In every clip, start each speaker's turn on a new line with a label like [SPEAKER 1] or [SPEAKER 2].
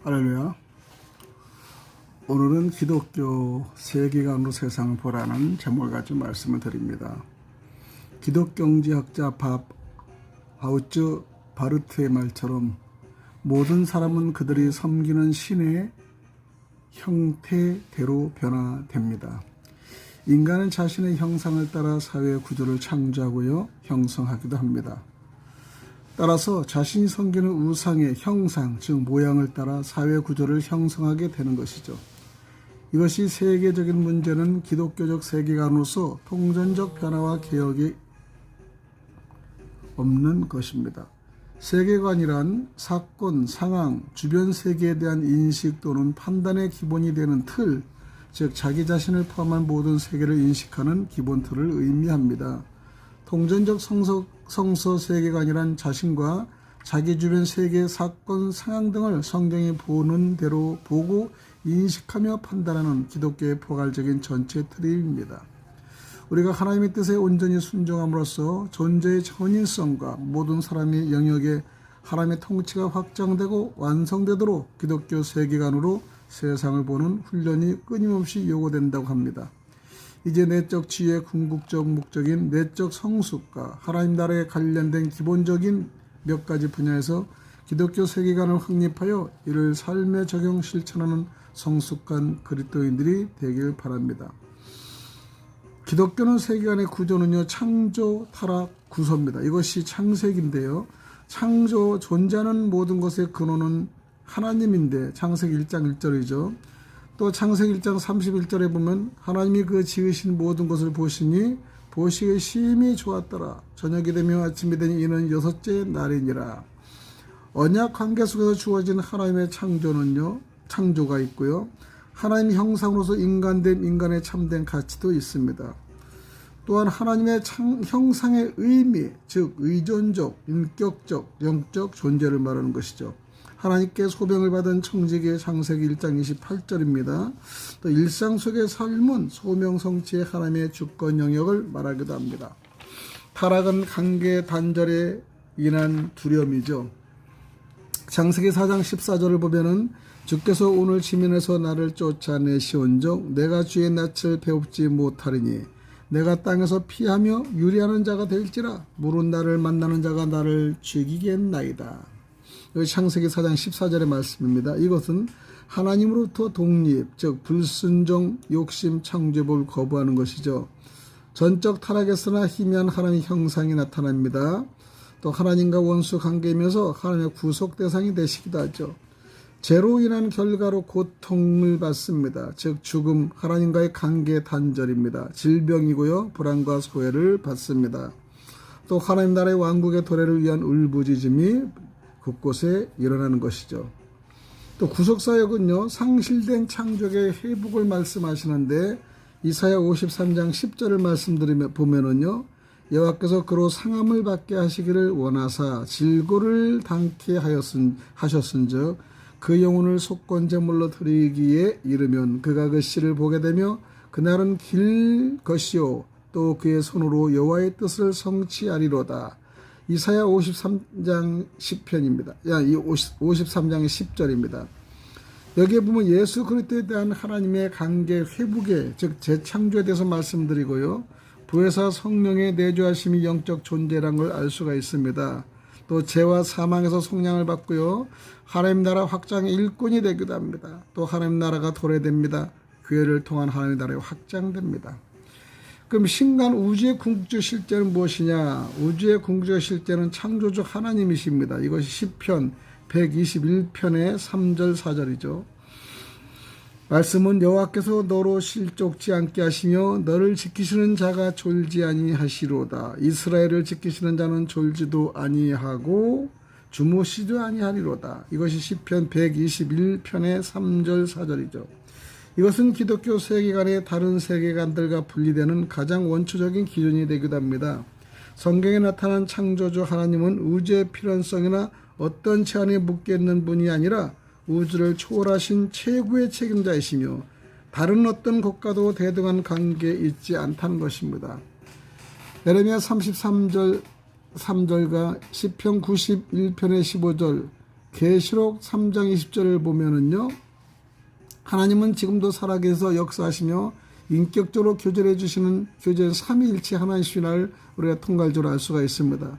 [SPEAKER 1] 할렐루야. 오늘은 기독교 세계관으로 세상을 보라는 제목을 가지고 말씀을 드립니다. 기독경제학자 밥 하우츠 바르트의 말처럼 모든 사람은 그들이 섬기는 신의 형태대로 변화됩니다. 인간은 자신의 형상을 따라 사회 구조를 창조하고요, 형성하기도 합니다. 따라서 자신이 섬기는 우상의 형상, 즉 모양을 따라 사회 구조를 형성하게 되는 것이죠. 이것이 세계적인 문제는 기독교적 세계관으로서 통전적 변화와 개혁이 없는 것입니다. 세계관이란 사건, 상황, 주변 세계에 대한 인식 또는 판단의 기본이 되는 틀, 즉 자기 자신을 포함한 모든 세계를 인식하는 기본 틀을 의미합니다. 통전적 성서 세계관이란 자신과 자기 주변 세계 사건, 상황 등을 성경이 보는 대로 보고 인식하며 판단하는 기독교의 포괄적인 전체 틀입니다. 우리가 하나님의 뜻에 온전히 순종함으로써 존재의 전인성과 모든 사람의 영역에 하나님의 통치가 확장되고 완성되도록 기독교 세계관으로 세상을 보는 훈련이 끊임없이 요구된다고 합니다. 이제 내적 지혜의 궁극적 목적인 내적 성숙과 하나님 나라에 관련된 기본적인 몇 가지 분야에서 기독교 세계관을 확립하여 이를 삶에 적용 실천하는 성숙한 그리스도인들이 되길 바랍니다. 기독교는 세계관의 구조는요, 창조, 타락, 구소입니다. 이것이 창세기인데요. 창조, 존재하는 모든 것의 근원은 하나님인데 창세기 1장 1절이죠. 또 창세기 1장 31절에 보면 하나님이 그 지으신 모든 것을 보시니 보시기에 심히 좋았더라. 저녁이 되며 아침이 되니 이는 여섯째 날이니라. 언약 관계 속에서 주어진 하나님의 창조는요, 창조가 있고요, 하나님의 형상으로서 인간된 인간의 참된 가치도 있습니다. 또한 하나님의 형상의 의미, 즉 의존적, 인격적, 영적 존재를 말하는 것이죠. 하나님께 소명을 받은 청지기의 창세기 1장 28절입니다. 또 일상 속의 삶은 소명 성취의 하나님의 주권 영역을 말하기도 합니다. 타락은 관계 단절에 인한 두려움이죠. 창세기 4장 14절을 보면은 주께서 오늘 지면에서 나를 쫓아내시온즉 내가 주의 낯을 배웁지 못하리니 내가 땅에서 피하며 유리하는 자가 될지라 물은 나를 만나는 자가 나를 죽이겠나이다. 여기 창세기 4장 14절의 말씀입니다. 이것은 하나님으로부터 독립, 즉 불순종, 욕심, 창조법을 거부하는 것이죠. 전적 타락에서나 희미한 하나님의 형상이 나타납니다. 또 하나님과 원수 관계이면서 하나님의 구속 대상이 되시기도 하죠. 죄로 인한 결과로 고통을 받습니다. 즉 죽음, 하나님과의 관계 단절입니다. 질병이고요, 불안과 소외를 받습니다. 또 하나님 나라의 왕국의 도래를 위한 울부짖음이 곳곳에 일어나는 것이죠. 또 구속사역은요, 상실된 창조의 회복을 말씀하시는데 이사야 53장 10절을 말씀드리면 보면은요, 여호와께서 그로 상함을 받게 하시기를 원하사 질고를 당케 하셨은즉 그 영혼을 속건 제물로 드리기에 이르면 그가 그 씨를 보게 되며 그날은 길 것이요 또 그의 손으로 여호와의 뜻을 성취하리로다. 이사야 53장 10편입니다. 이 53장의 10절입니다. 여기에 보면 예수 그리스도에 대한 하나님의 관계 회복에, 즉 재창조에 대해서 말씀드리고요, 부활사 성령의 내주하심이 영적 존재라는 걸 알 수가 있습니다. 또 죄와 사망에서 속량을 받고요, 하나님 나라 확장의 일꾼이 되기도 합니다. 또 하나님 나라가 도래됩니다. 교회를 통한 하나님 나라가 확장됩니다. 그럼 신간 우주의 궁극적 실제는 무엇이냐? 우주의 궁극적 실제는 창조주 하나님이십니다. 이것이 시편 121편의 3절 4절이죠. 말씀은 여호와께서 너로 실족지 않게 하시며 너를 지키시는 자가 졸지 아니하시로다. 이스라엘을 지키시는 자는 졸지도 아니하고 주무시도 아니하리로다. 이것이 시편 121편의 3절 4절이죠. 이것은 기독교 세계관의 다른 세계관들과 분리되는 가장 원초적인 기준이 되기도 합니다. 성경에 나타난 창조주 하나님은 우주의 필연성이나 어떤 제한에 묶여있는 분이 아니라 우주를 초월하신 최고의 책임자이시며 다른 어떤 것과도 대등한 관계에 있지 않다는 것입니다. 예레미야 33절 3절과 시편 91편의 15절 계시록 3장 20절을 보면은요, 하나님은 지금도 살아계셔서 역사하시며 인격적으로 교제해 주시는 교제는 삼위일체 하나님이심을 우리가 통괄적으로 알 수가 있습니다.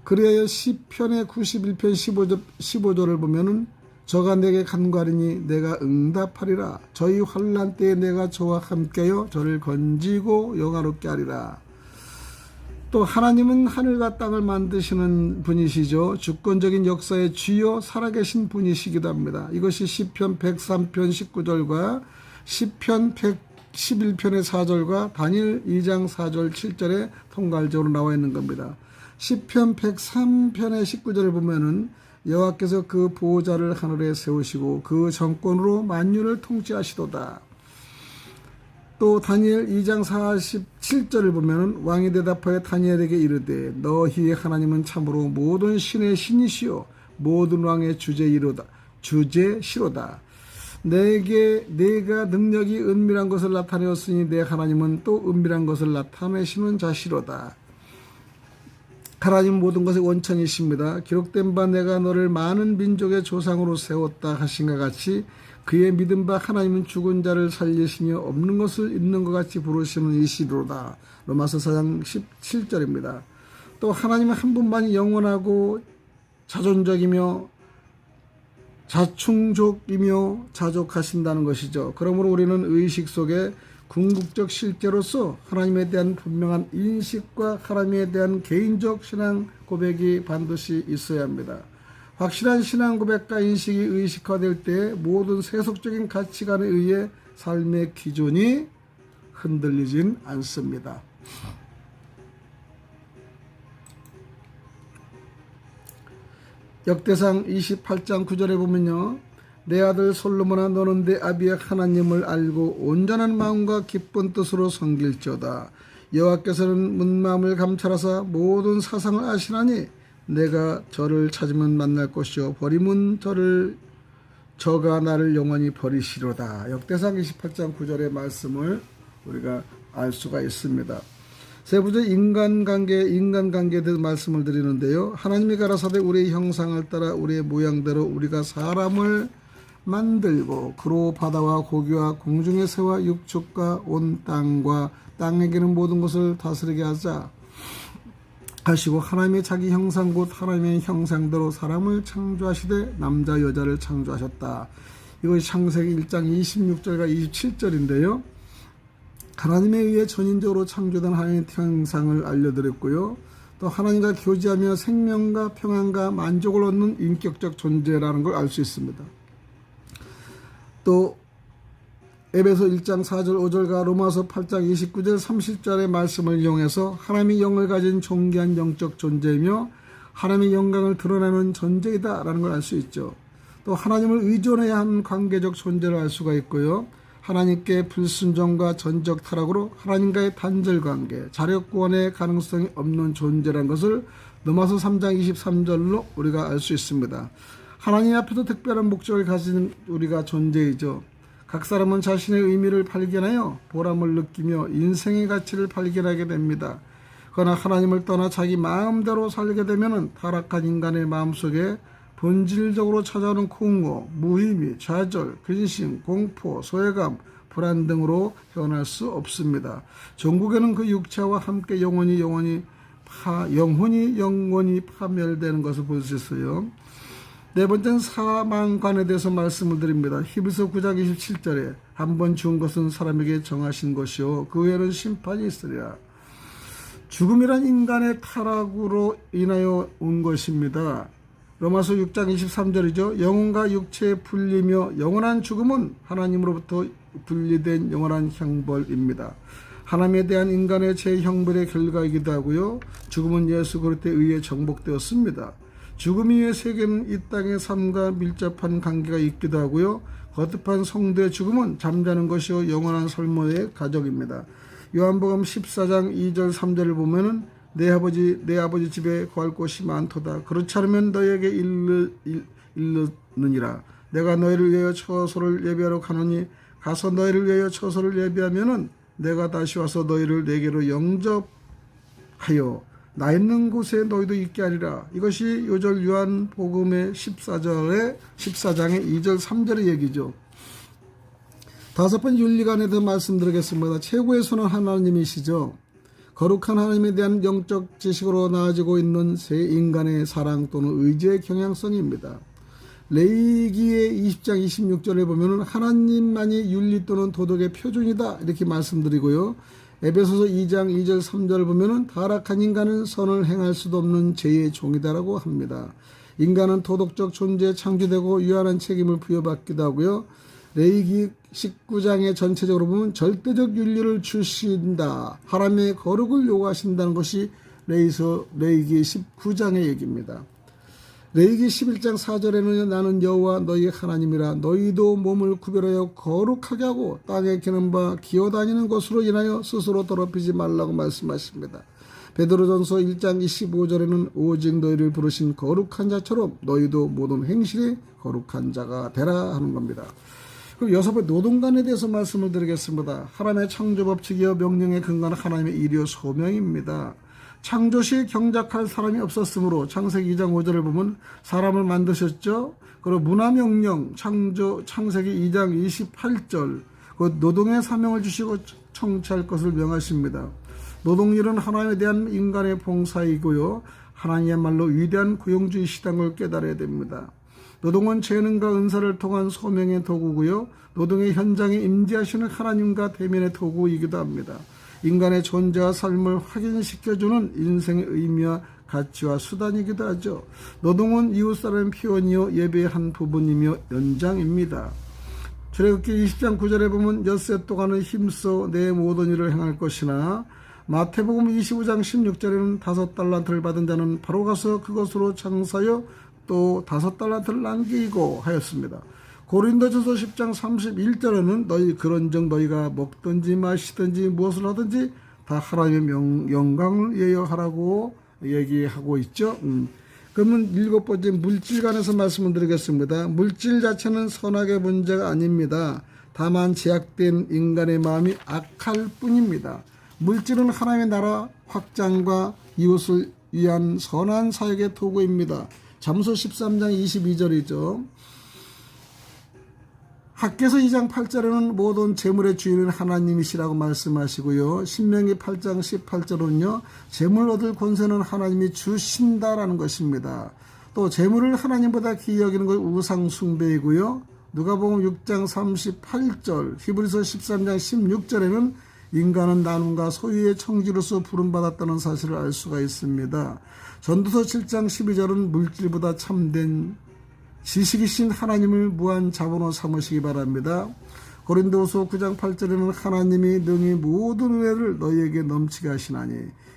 [SPEAKER 1] 그래야 시편의 91편 15절을 보면은 저가 내게 간과하리니 내가 응답하리라. 저희 환난 때에 내가 저와 함께여 저를 건지고 영화롭게 하리라. 또 하나님은 하늘과 땅을 만드시는 분이시죠. 주권적인 역사의 주요 살아계신 분이시기도 합니다. 이것이 시편 103편 19절과 시편 111편의 4절과 다니엘 2장 4절 7절에 통괄적으로 나와 있는 겁니다. 시편 103편의 19절을 보면은 여호와께서 그 보호자를 하늘에 세우시고 그 정권으로 만유를 통치하시도다. 또 다니엘 2장 47절을 보면 왕이 대답하여 다니엘에게 이르되 너희의 하나님은 참으로 모든 신의 신이시요 모든 왕의 주제시로다. 내가 능력이 은밀한 것을 나타내었으니 내 하나님은 또 은밀한 것을 나타내시는 자시로다. 하나님 모든 것의 원천이십니다. 기록된 바 내가 너를 많은 민족의 조상으로 세웠다 하신과 같이 그의 믿은 바 하나님은 죽은 자를 살리시며 없는 것을 있는 것 같이 부르시는 이시로다. 로마서 4장 17절입니다. 또 하나님은 한 분만이 영원하고 자존적이며 자충족이며 자족하신다는 것이죠. 그러므로 우리는 의식 속에 궁극적 실제로서 하나님에 대한 분명한 인식과 하나님에 대한 개인적 신앙 고백이 반드시 있어야 합니다. 확실한 신앙 고백과 인식이 의식화될 때 모든 세속적인 가치관에 의해 삶의 기준이 흔들리진 않습니다. 역대상 28장 9절에 보면요, 내 아들 솔로몬아 너는 내 아비의 하나님을 알고 온전한 마음과 기쁜 뜻으로 섬길지어다. 여호와께서는 문마음을 감찰하사 모든 사상을 아시나니 내가 저를 찾으면 만날 것이요 버리면 저가 나를 영원히 버리시로다. 역대상 28장 9절의 말씀을 우리가 알 수가 있습니다. 세 번째 인간관계에 대해서 말씀을 드리는데요. 하나님이 가라사대 우리의 형상을 따라 우리의 모양대로 우리가 사람을 만들고 그로 바다와 고기와 공중의 새와 육축과 온 땅과 땅에 기는 모든 것을 다스리게 하자 하시고 하나님의 자기 형상 곧 하나님의 형상대로 사람을 창조하시되 남자 여자를 창조하셨다. 이것이 창세기 1장 26절과 27절인데요. 하나님에 의해 전인적으로 창조된 하나님의 형상을 알려드렸고요. 또 하나님과 교제하며 생명과 평안과 만족을 얻는 인격적 존재라는 걸 알 수 있습니다. 또 에베소 1장 4절 5절과 로마서 8장 29절 30절의 말씀을 이용해서 하나님의 영을 가진 존귀한 영적 존재이며 하나님의 영광을 드러내는 존재이다 라는 걸 알 수 있죠. 또 하나님을 의존해야 하는 관계적 존재를 알 수가 있고요. 하나님께 불순종과 전적 타락으로 하나님과의 단절관계, 자력구원의 가능성이 없는 존재라는 것을 로마서 3장 23절로 우리가 알 수 있습니다. 하나님 앞에도 특별한 목적을 가진 우리가 존재이죠. 각 사람은 자신의 의미를 발견하여 보람을 느끼며 인생의 가치를 발견하게 됩니다. 그러나 하나님을 떠나 자기 마음대로 살게 되면 타락한 인간의 마음속에 본질적으로 찾아오는 공허, 무의미, 좌절, 근심, 공포, 소외감, 불안 등으로 헤어날 수 없습니다. 종국에는 그 육체와 함께 영혼이 파멸되는 것을 볼 수 있어요. 네 번째는 사망관에 대해서 말씀을 드립니다. 히브리서 9장 27절에 한 번 죽은 것은 사람에게 정하신 것이요 그 후에는 심판이 있으리라. 죽음이란 인간의 타락으로 인하여 온 것입니다. 로마서 6장 23절이죠. 영혼과 육체의 분리며 영원한 죽음은 하나님으로부터 분리된 영원한 형벌입니다. 하나님에 대한 인간의 재형벌의 결과이기도 하고요. 죽음은 예수 그리스도에 의해 정복되었습니다. 죽음 이후의 세계는 이 땅의 삶과 밀접한 관계가 있기도 하고요. 거듭한 성도의 죽음은 잠자는 것이요 영원한 설모의 가족입니다. 요한복음 14장 2절 3절을 보면은 내 아버지 집에 거할 곳이 많도다. 그렇지 않으면 너에게 이르느니라. 내가 너희를 위하여 처소를 예비하러 가노니 가서 너희를 위하여 처소를 예비하면은 내가 다시 와서 너희를 내게로 영접하여 나 있는 곳에 너희도 있게 하리라. 이것이 요절 요한복음의 14장의 2절 3절의 얘기죠. 다섯 번째 윤리관에 대해 말씀드리겠습니다. 최고의 손은 하나님이시죠. 거룩한 하나님에 대한 영적 지식으로 나아지고 있는 새 인간의 사랑 또는 의지의 경향성입니다. 레위기의 20장 26절에 보면 하나님만이 윤리 또는 도덕의 표준이다 이렇게 말씀드리고요. 에베소서 2장 2절 3절을 보면 타락한 인간은 선을 행할 수도 없는 죄의 종이다라고 합니다. 인간은 도덕적 존재에 창조되고 유한한 책임을 부여받기도 하고요. 레위기 19장의 전체적으로 보면 절대적 윤리를 주신다. 하나님의 거룩을 요구하신다는 것이 레위기 19장의 얘기입니다. 레위기 11장 4절에는 나는 여호와 너희 하나님이라 너희도 몸을 구별하여 거룩하게 하고 땅에 기는 바 기어다니는 것으로 인하여 스스로 더럽히지 말라고 말씀하십니다. 베드로전서 1장 25절에는 오직 너희를 부르신 거룩한 자처럼 너희도 모든 행실에 거룩한 자가 되라 하는 겁니다. 그럼 여섯 번째 노동관에 대해서 말씀을 드리겠습니다. 하나님의 창조법칙이여 명령에 근거한 하나님의 일이요 소명입니다. 창조시 경작할 사람이 없었으므로 창세기 2장 5절을 보면 사람을 만드셨죠. 그리고 문화명령 창세기 2장 28절 노동의 사명을 주시고 청취할 것을 명하십니다. 노동일은 하나님에 대한 인간의 봉사이고요. 하나님의말로 위대한 고용주의시다는 걸 깨달아야 됩니다. 노동은 재능과 은사를 통한 소명의 도구고요. 노동의 현장에 임재하시는 하나님과 대면의 도구이기도 합니다. 인간의 존재와 삶을 확인시켜주는 인생의 의미와 가치와 수단이기도 하죠. 노동은 이웃사람의 표현이요 예배의 한 부분이며 연장입니다. 출애굽기 20장 9절에 보면 엿새 동안은 힘써 내 모든 일을 행할 것이나 마태복음 25장 16절에는 5달란트를 받은 자는 바로 가서 그것으로 장사하여 또 5달란트를 남기고 하였습니다. 고린도전서 10장 31절에는 너희 그런즉 너희가 먹든지 마시든지 무엇을 하든지 다 하나님의 영광을 위하여 하라고 얘기하고 있죠. 그러면 일곱 번째 물질관에서 말씀을 드리겠습니다. 물질 자체는 선악의 문제가 아닙니다. 다만 제약된 인간의 마음이 악할 뿐입니다. 물질은 하나님의 나라 확장과 이웃을 위한 선한 사역의 도구입니다. 잠언서 13장 22절이죠. 학개서 2장 8절에는 모든 재물의 주인은 하나님이시라고 말씀하시고요. 신명기 8장 18절은요. 재물 얻을 권세는 하나님이 주신다라는 것입니다. 또 재물을 하나님보다 귀히 여기는 것 우상 숭배이고요. 누가복음 6장 38절, 히브리서 13장 16절에는 인간은 나눔과 소유의 청지로서 부름받았다는 사실을 알 수가 있습니다. 전도서 7장 12절은 물질보다 참된 지식이신 하나님을 무한 자본으로 삼으시기 바랍니다. 고린도후서 9장 8절에는 하나님이 능히 모든 은혜를 너희에게 넘치게 하시나니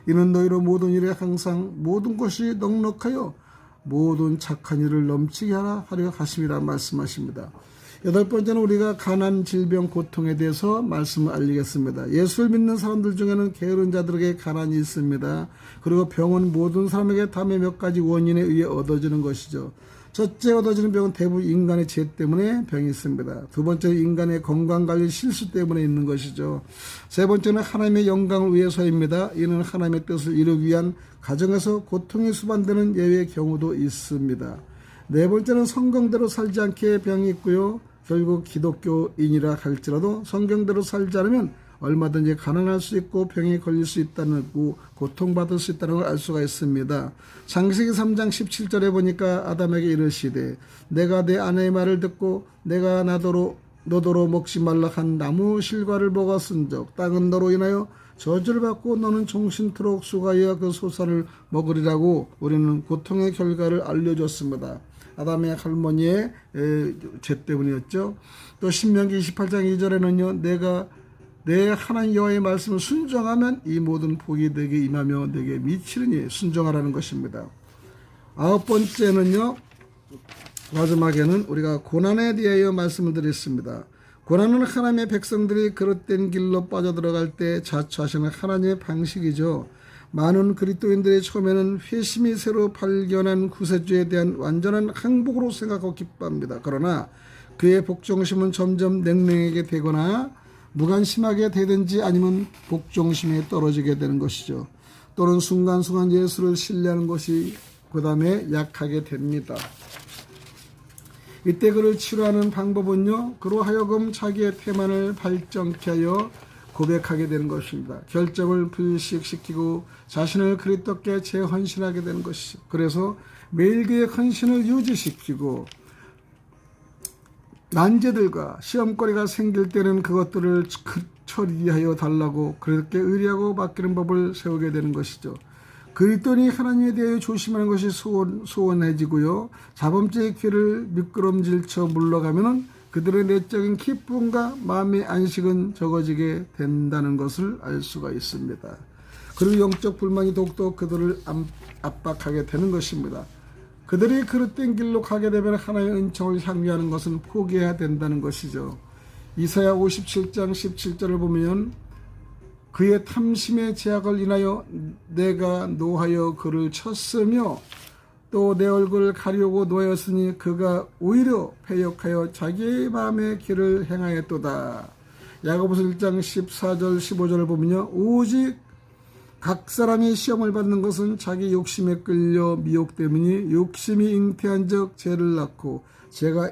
[SPEAKER 1] 이는 너희로 모든 일에 항상 모든 것이 넉넉하여 모든 착한 일을 넘치게 하려 하심이라 말씀하십니다. 여덟 번째는 우리가 가난, 질병, 고통에 대해서 말씀을 알리겠습니다. 예수를 믿는 사람들 중에는 게으른 자들에게 가난이 있습니다. 그리고 병은 모든 사람에게 다음에 몇 가지 원인에 의해 얻어지는 것이죠. 첫째 얻어지는 병은 대부분 인간의 죄 때문에 병이 있습니다. 두 번째는 인간의 건강관리 실수 때문에 있는 것이죠. 세 번째는 하나님의 영광을 위해서입니다. 이는 하나님의 뜻을 이루기 위한 가정에서 고통이 수반되는 예외의 경우도 있습니다. 네 번째는 성경대로 살지 않기에 병이 있고요. 결국 기독교인이라 할지라도 성경대로 살지 않으면 얼마든지 가난할 수 있고 병에 걸릴 수 있다는 고통받을 수 있다는 걸 알 수가 있습니다. 창세기 3장 17절에 보니까 아담에게 이르시되 내가 내 아내의 말을 듣고 내가 너더러 먹지 말라 한 나무 실과를 먹었은즉 땅은 너로 인하여 저주를 받고 너는 종신토록 수가하여 그 소산을 먹으리라고 우리는 고통의 결과를 알려줬습니다. 아담의 할머니의 죄 때문이었죠. 또 신명기 28장 2절에는요. 내가 내 하나님 여호와의 말씀을 순종하면 이 모든 복이 내게 임하며 내게 미치느니 순종하라는 것입니다. 아홉 번째는요. 마지막에는 우리가 고난에 대하여 말씀을 드렸습니다. 고난은 하나님의 백성들이 그릇된 길로 빠져들어갈 때 자처하시는 하나님의 방식이죠. 많은 그리스도인들의 처음에는 회심이 새로 발견한 구세주에 대한 완전한 항복으로 생각하고 기뻐합니다. 그러나 그의 복종심은 점점 냉랭하게 되거나 무관심하게 되든지 아니면 복종심에 떨어지게 되는 것이죠. 또는 순간순간 예수를 신뢰하는 것이 그 다음에 약하게 됩니다. 이때 그를 치료하는 방법은요, 그로 하여금 자기의 태만을 발정케 하여 고백하게 되는 것입니다. 결점을 불식시키고 자신을 그리스도께 재헌신하게 되는 것이죠. 그래서 매일 그의 헌신을 유지시키고 난제들과 시험거리가 생길 때는 그것들을 처리하여 달라고 그렇게 의리하고 맡기는 법을 세우게 되는 것이죠. 그리스도인이 하나님에 대해 조심하는 것이 소원해지고요. 자범죄의 길을 미끄럼질쳐 물러가면은 그들의 내적인 기쁨과 마음의 안식은 적어지게 된다는 것을 알 수가 있습니다. 그리고 영적 불만이 더욱더 그들을 압박하게 되는 것입니다. 그들이 그릇된 길로 가게 되면 하나님의 은총을 향유하는 것은 포기해야 된다는 것이죠. 이사야 57장 17절을 보면 그의 탐심의 제약을 인하여 내가 노하여 그를 쳤으며 또 내 얼굴을 가리우고 놓였으니 그가 오히려 패역하여 자기의 마음의 길을 행하였도다. 야고보서 1장 14절 15절을 보면요, 오직 각 사람이 시험을 받는 것은 자기 욕심에 끌려 미혹 때문이 욕심이 잉태한 적 죄를 낳고 죄가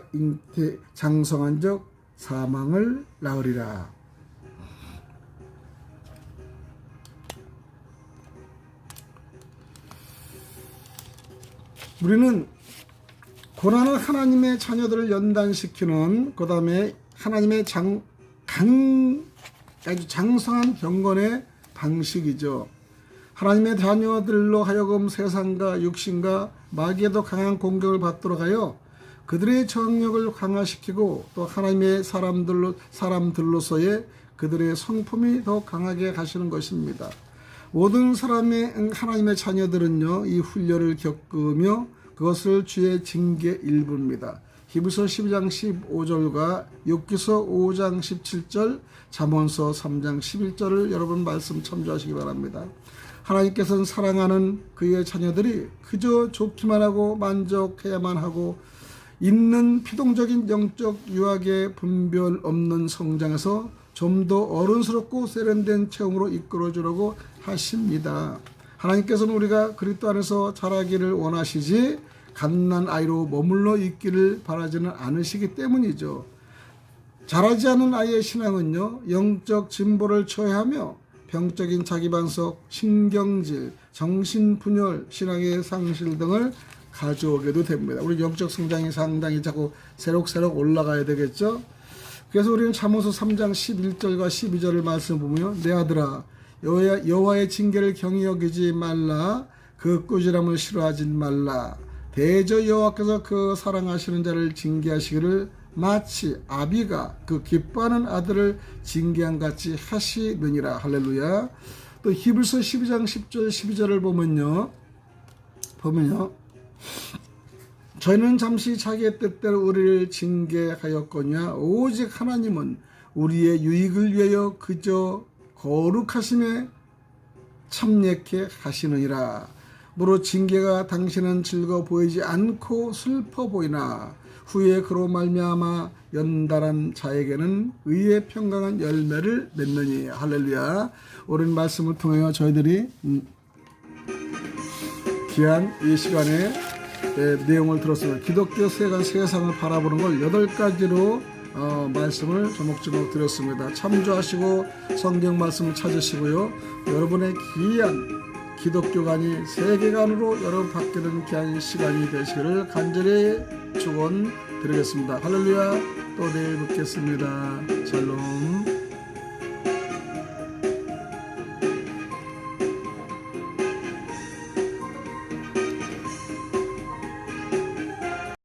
[SPEAKER 1] 장성한 적 사망을 낳으리라. 우리는 고난은 하나님의 자녀들을 연단시키는, 그 다음에 하나님의 아주 장성한 경건의 방식이죠. 하나님의 자녀들로 하여금 세상과 육신과 마귀에도 강한 공격을 받도록 하여 그들의 정력을 강화시키고 또 하나님의 사람들로서의 그들의 성품이 더 강하게 하시는 것입니다. 모든 사람의 하나님의 자녀들은요, 이 훈련을 겪으며 그것을 주의 징계 일부입니다. 히브리서 12장 15절과 욥기서 5장 17절, 잠언서 3장 11절을 여러분 말씀 참조하시기 바랍니다. 하나님께서는 사랑하는 그의 자녀들이 그저 좋기만 하고 만족해야만 하고 있는 피동적인 영적 유학의 분별 없는 성장에서 좀 더 어른스럽고 세련된 체험으로 이끌어주려고 하십니다. 하나님께서는 우리가 그리스도 안에서 자라기를 원하시지 갓난 아이로 머물러 있기를 바라지는 않으시기 때문이죠. 자라지 않은 아이의 신앙은요, 영적 진보를 처해하며 병적인 자기반석, 신경질, 정신분열, 신앙의 상실 등을 가져오게도 됩니다. 우리 영적 성장이 상당히 자꾸 새록새록 올라가야 되겠죠. 그래서 우리는 잠언서 3장 11절과 12절을 말씀 보면 내 아들아 여호와의 징계를 경히 여기지 말라, 그 꾸지람을 싫어하지 말라. 대저 여호와께서 그 사랑하시는 자를 징계하시기를 마치 아비가 그 기뻐하는 아들을 징계한 같이 하시느니라. 할렐루야. 또 히브리서 12장 10절 12절을 보면요 저희는 잠시 자기의 뜻대로 우리를 징계하였거니와 오직 하나님은 우리의 유익을 위하여 그저 거룩하심에 참여케 하시느니라. 무릇 징계가 당신은 즐거워 보이지 않고 슬퍼 보이나 후에 그로 말미암아 연달한 자에게는 의의 평강한 열매를 맺느니. 할렐루야. 오랜 말씀을 통하여 저희들이 귀한 이 시간에 내용을 들었습니다. 기독교 세상을 바라보는 걸 8가지로 말씀을 조목조목 드렸습니다. 참조하시고 성경 말씀을 찾으시고요. 여러분의 귀한 기독교관이 세계관으로 여러분 바뀌는 귀한 시간이 되시기를 간절히 축원드리겠습니다. 할렐루야. 또 내일 뵙겠습니다. 샬롬.